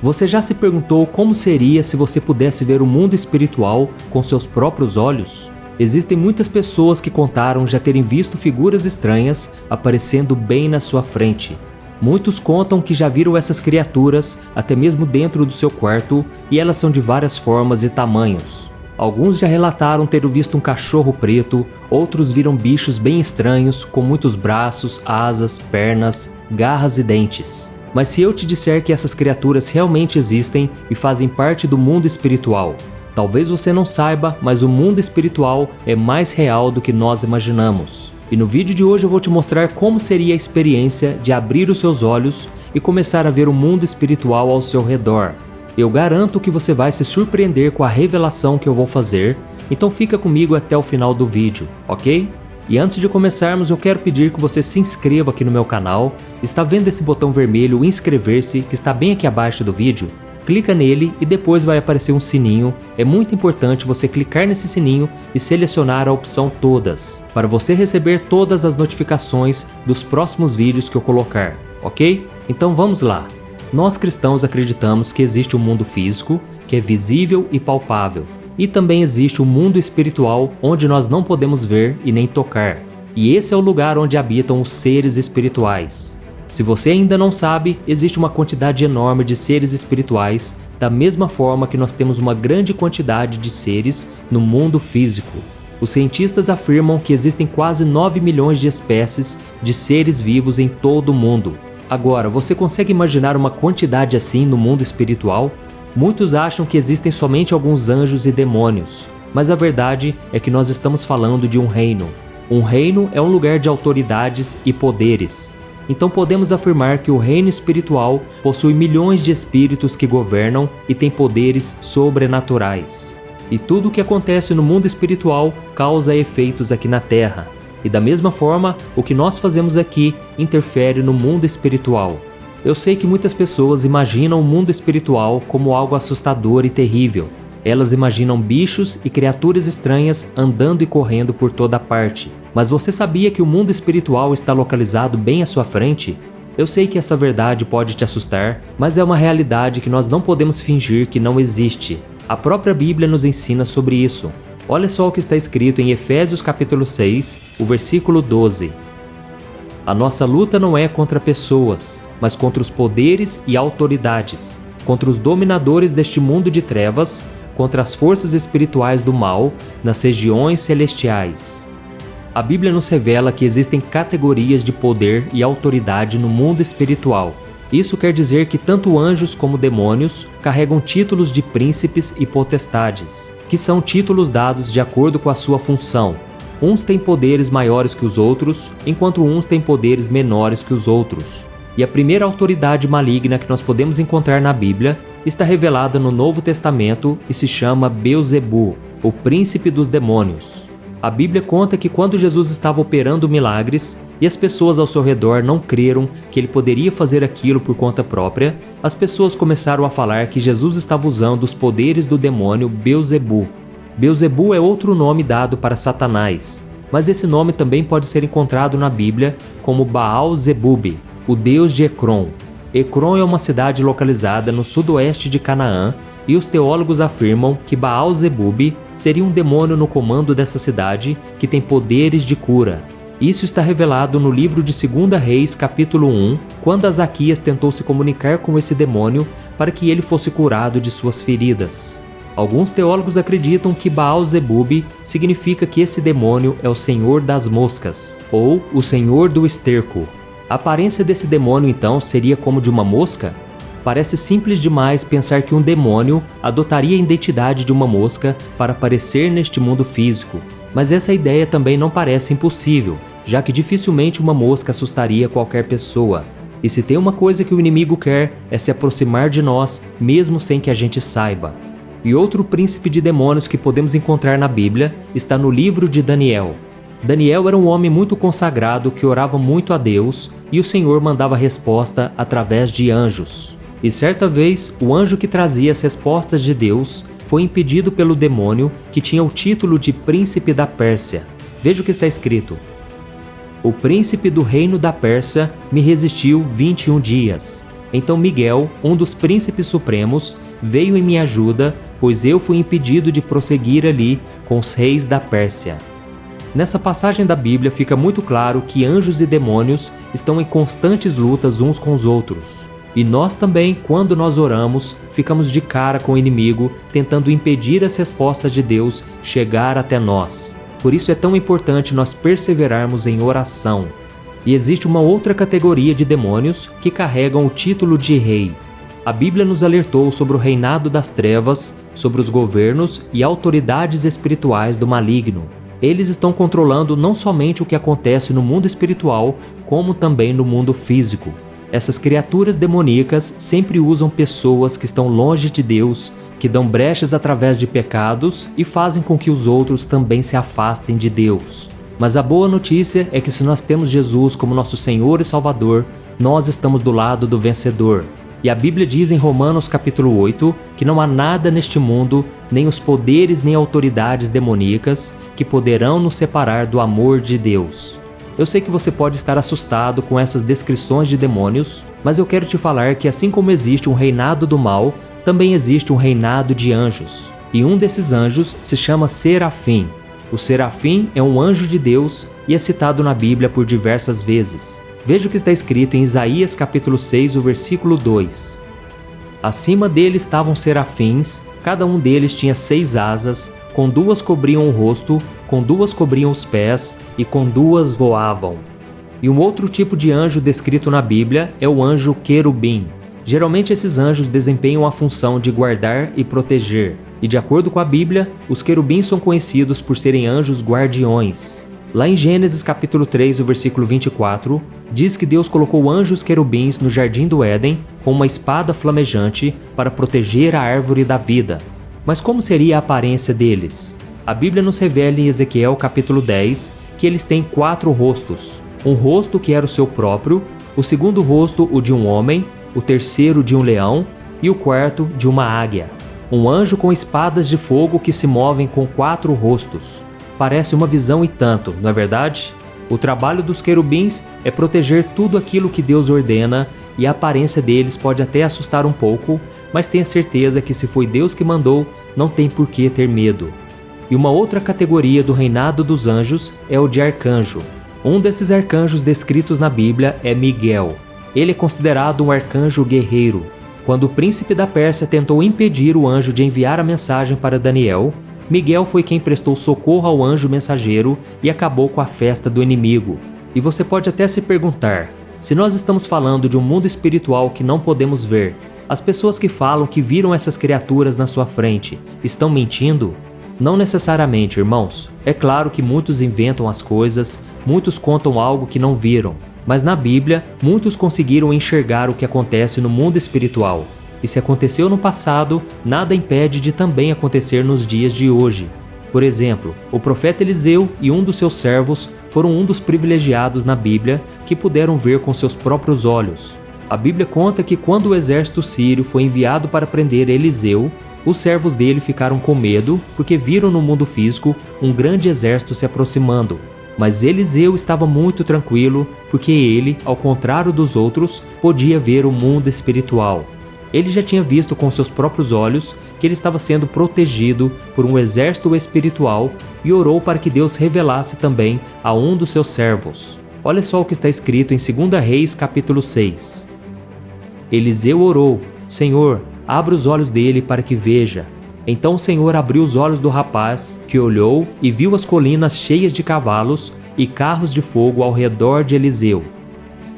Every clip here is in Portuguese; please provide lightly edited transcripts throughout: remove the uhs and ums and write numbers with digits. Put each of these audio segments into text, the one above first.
Você já se perguntou como seria se você pudesse ver o mundo espiritual com seus próprios olhos? Existem muitas pessoas que contaram já terem visto figuras estranhas aparecendo bem na sua frente. Muitos contam que já viram essas criaturas até mesmo dentro do seu quarto e elas são de várias formas e tamanhos. Alguns já relataram ter visto um cachorro preto, outros viram bichos bem estranhos com muitos braços, asas, pernas, garras e dentes. Mas se eu te disser que essas criaturas realmente existem e fazem parte do mundo espiritual, talvez você não saiba, mas o mundo espiritual é mais real do que nós imaginamos. E no vídeo de hoje eu vou te mostrar como seria a experiência de abrir os seus olhos e começar a ver o mundo espiritual ao seu redor. Eu garanto que você vai se surpreender com a revelação que eu vou fazer, então fica comigo até o final do vídeo, ok? E antes de começarmos, eu quero pedir que você se inscreva aqui no meu canal. Está vendo esse botão vermelho inscrever-se que está bem aqui abaixo do vídeo? Clica nele e depois vai aparecer um sininho. É muito importante você clicar nesse sininho e selecionar a opção todas, para você receber todas as notificações dos próximos vídeos que eu colocar, ok? Então vamos lá. Nós cristãos acreditamos que existe um mundo físico, que é visível e palpável, e também existe um mundo espiritual onde nós não podemos ver e nem tocar. E esse é o lugar onde habitam os seres espirituais. Se você ainda não sabe, existe uma quantidade enorme de seres espirituais, da mesma forma que nós temos uma grande quantidade de seres no mundo físico. Os cientistas afirmam que existem quase 9 milhões de espécies de seres vivos em todo o mundo. Agora, você consegue imaginar uma quantidade assim no mundo espiritual? Muitos acham que existem somente alguns anjos e demônios, mas a verdade é que nós estamos falando de um reino. Um reino é um lugar de autoridades e poderes. Então podemos afirmar que o reino espiritual possui milhões de espíritos que governam e têm poderes sobrenaturais. E tudo o que acontece no mundo espiritual causa efeitos aqui na Terra. E da mesma forma, o que nós fazemos aqui interfere no mundo espiritual. Eu sei que muitas pessoas imaginam o mundo espiritual como algo assustador e terrível. Elas imaginam bichos e criaturas estranhas andando e correndo por toda parte. Mas você sabia que o mundo espiritual está localizado bem à sua frente? Eu sei que essa verdade pode te assustar, mas é uma realidade que nós não podemos fingir que não existe. A própria Bíblia nos ensina sobre isso. Olha só o que está escrito em Efésios capítulo 6, o versículo 12. A nossa luta não é contra pessoas, mas contra os poderes e autoridades, contra os dominadores deste mundo de trevas, contra as forças espirituais do mal nas regiões celestiais. A Bíblia nos revela que existem categorias de poder e autoridade no mundo espiritual. Isso quer dizer que tanto anjos como demônios carregam títulos de príncipes e potestades, que são títulos dados de acordo com a sua função. Uns têm poderes maiores que os outros, enquanto uns têm poderes menores que os outros. E a primeira autoridade maligna que nós podemos encontrar na Bíblia está revelada no Novo Testamento e se chama Beelzebu, o príncipe dos demônios. A Bíblia conta que quando Jesus estava operando milagres e as pessoas ao seu redor não creram que ele poderia fazer aquilo por conta própria, as pessoas começaram a falar que Jesus estava usando os poderes do demônio Beelzebu. Beelzebu é outro nome dado para Satanás, mas esse nome também pode ser encontrado na Bíblia como Baal-zebub, o deus de Ecrom. Ecrom é uma cidade localizada no sudoeste de Canaã, e os teólogos afirmam que Baal-zebub seria um demônio no comando dessa cidade que tem poderes de cura. Isso está revelado no livro de 2 Reis, capítulo 1, quando Azaquias tentou se comunicar com esse demônio para que ele fosse curado de suas feridas. Alguns teólogos acreditam que Baal-zebub significa que esse demônio é o Senhor das Moscas, ou o Senhor do Esterco. A aparência desse demônio então seria como de uma mosca? Parece simples demais pensar que um demônio adotaria a identidade de uma mosca para aparecer neste mundo físico, mas essa ideia também não parece impossível, já que dificilmente uma mosca assustaria qualquer pessoa. E se tem uma coisa que o inimigo quer, é se aproximar de nós, mesmo sem que a gente saiba. E outro príncipe de demônios que podemos encontrar na Bíblia está no livro de Daniel. Daniel era um homem muito consagrado que orava muito a Deus e o Senhor mandava resposta através de anjos. E certa vez, o anjo que trazia as respostas de Deus foi impedido pelo demônio que tinha o título de príncipe da Pérsia. Veja o que está escrito: o príncipe do reino da Pérsia me resistiu 21 dias. Então Miguel, um dos príncipes supremos, veio em minha ajuda, pois eu fui impedido de prosseguir ali com os reis da Pérsia. Nessa passagem da Bíblia fica muito claro que anjos e demônios estão em constantes lutas uns com os outros. E nós também, quando nós oramos, ficamos de cara com o inimigo, tentando impedir as respostas de Deus chegar até nós. Por isso é tão importante nós perseverarmos em oração. E existe uma outra categoria de demônios que carregam o título de rei. A Bíblia nos alertou sobre o reinado das trevas, sobre os governos e autoridades espirituais do maligno. Eles estão controlando não somente o que acontece no mundo espiritual, como também no mundo físico. Essas criaturas demoníacas sempre usam pessoas que estão longe de Deus, que dão brechas através de pecados e fazem com que os outros também se afastem de Deus. Mas a boa notícia é que se nós temos Jesus como nosso Senhor e Salvador, nós estamos do lado do vencedor. E a Bíblia diz em Romanos capítulo 8 que não há nada neste mundo, nem os poderes nem autoridades demoníacas, que poderão nos separar do amor de Deus. Eu sei que você pode estar assustado com essas descrições de demônios, mas eu quero te falar que assim como existe um reinado do mal, também existe um reinado de anjos. E um desses anjos se chama Serafim. O Serafim é um anjo de Deus e é citado na Bíblia por diversas vezes. Veja o que está escrito em Isaías capítulo 6, o versículo 2. Acima dele estavam serafins, cada um deles tinha 6 asas, com 2 cobriam o rosto, com 2 cobriam os pés e com 2 voavam. E um outro tipo de anjo descrito na Bíblia é o anjo querubim. Geralmente esses anjos desempenham a função de guardar e proteger. E de acordo com a Bíblia, os querubins são conhecidos por serem anjos guardiões. Lá em Gênesis capítulo 3, o versículo 24, diz que Deus colocou anjos querubins no jardim do Éden com uma espada flamejante para proteger a árvore da vida. Mas como seria a aparência deles? A Bíblia nos revela em Ezequiel capítulo 10 que eles têm 4 rostos. Um rosto que era o seu próprio, o segundo rosto o de um homem, o terceiro de um leão e o quarto de uma águia. Um anjo com espadas de fogo que se movem com 4 rostos. Parece uma visão e tanto, não é verdade? O trabalho dos querubins é proteger tudo aquilo que Deus ordena e a aparência deles pode até assustar um pouco, mas tenha certeza que se foi Deus que mandou, não tem por que ter medo. E uma outra categoria do reinado dos anjos é o de arcanjo. Um desses arcanjos descritos na Bíblia é Miguel. Ele é considerado um arcanjo guerreiro. Quando o príncipe da Pérsia tentou impedir o anjo de enviar a mensagem para Daniel, Miguel foi quem prestou socorro ao anjo mensageiro e acabou com a festa do inimigo. E você pode até se perguntar, se nós estamos falando de um mundo espiritual que não podemos ver, as pessoas que falam que viram essas criaturas na sua frente estão mentindo? Não necessariamente, irmãos. É claro que muitos inventam as coisas, muitos contam algo que não viram, mas na Bíblia, muitos conseguiram enxergar o que acontece no mundo espiritual. E se aconteceu no passado, nada impede de também acontecer nos dias de hoje. Por exemplo, o profeta Eliseu e um dos seus servos foram um dos privilegiados na Bíblia que puderam ver com seus próprios olhos. A Bíblia conta que quando o exército sírio foi enviado para prender Eliseu, os servos dele ficaram com medo porque viram no mundo físico um grande exército se aproximando. Mas Eliseu estava muito tranquilo porque ele, ao contrário dos outros, podia ver o mundo espiritual. Ele já tinha visto com seus próprios olhos que ele estava sendo protegido por um exército espiritual e orou para que Deus revelasse também a um dos seus servos. Olha só o que está escrito em 2 Reis capítulo 6. Eliseu orou: Senhor, abra os olhos dele para que veja. Então o Senhor abriu os olhos do rapaz, que olhou e viu as colinas cheias de cavalos e carros de fogo ao redor de Eliseu.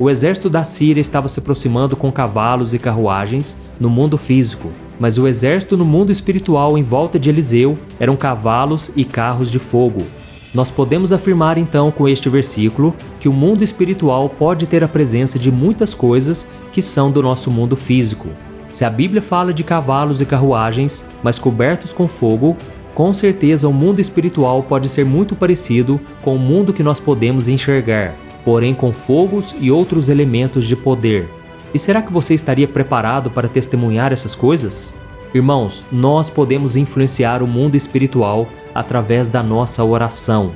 O exército da Síria estava se aproximando com cavalos e carruagens no mundo físico, mas o exército no mundo espiritual em volta de Eliseu eram cavalos e carros de fogo. Nós podemos afirmar então com este versículo que o mundo espiritual pode ter a presença de muitas coisas que são do nosso mundo físico. Se a Bíblia fala de cavalos e carruagens, mas cobertos com fogo, com certeza o mundo espiritual pode ser muito parecido com o mundo que nós podemos enxergar, porém com fogos e outros elementos de poder. E será que você estaria preparado para testemunhar essas coisas? Irmãos, nós podemos influenciar o mundo espiritual através da nossa oração.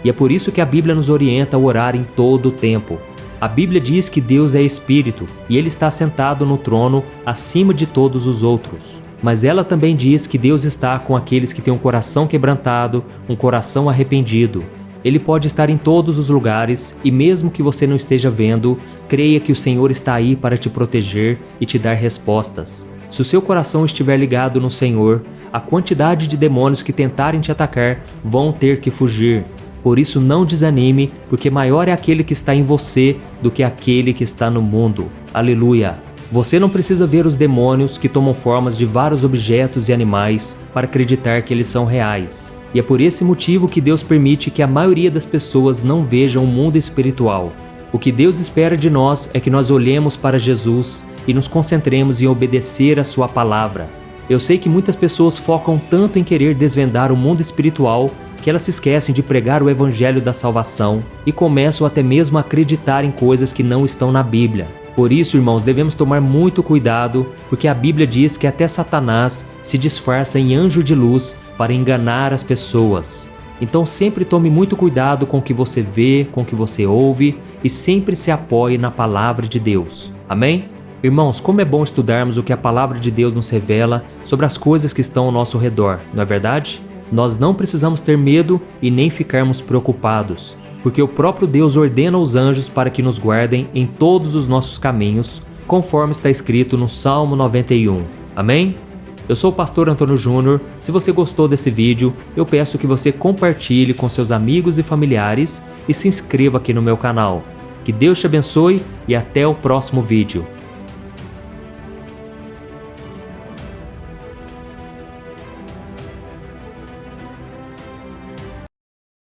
E é por isso que a Bíblia nos orienta a orar em todo o tempo. A Bíblia diz que Deus é Espírito e Ele está sentado no trono acima de todos os outros. Mas ela também diz que Deus está com aqueles que têm um coração quebrantado, um coração arrependido. Ele pode estar em todos os lugares e mesmo que você não esteja vendo, creia que o Senhor está aí para te proteger e te dar respostas. Se o seu coração estiver ligado no Senhor, a quantidade de demônios que tentarem te atacar vão ter que fugir. Por isso não desanime, porque maior é aquele que está em você do que aquele que está no mundo. Aleluia! Você não precisa ver os demônios que tomam formas de vários objetos e animais para acreditar que eles são reais. E é por esse motivo que Deus permite que a maioria das pessoas não vejam o mundo espiritual. O que Deus espera de nós é que nós olhemos para Jesus e nos concentremos em obedecer a sua palavra. Eu sei que muitas pessoas focam tanto em querer desvendar o mundo espiritual que elas se esquecem de pregar o evangelho da salvação e começam até mesmo a acreditar em coisas que não estão na Bíblia. Por isso, irmãos, devemos tomar muito cuidado, porque a Bíblia diz que até Satanás se disfarça em anjo de luz para enganar as pessoas. Então sempre tome muito cuidado com o que você vê, com o que você ouve e sempre se apoie na palavra de Deus. Amém? Irmãos, como é bom estudarmos o que a palavra de Deus nos revela sobre as coisas que estão ao nosso redor, não é verdade? Nós não precisamos ter medo e nem ficarmos preocupados, porque o próprio Deus ordena os anjos para que nos guardem em todos os nossos caminhos, conforme está escrito no Salmo 91. Amém? Eu sou o pastor Antônio Júnior. Se você gostou desse vídeo, eu peço que você compartilhe com seus amigos e familiares e se inscreva aqui no meu canal. Que Deus te abençoe e até o próximo vídeo.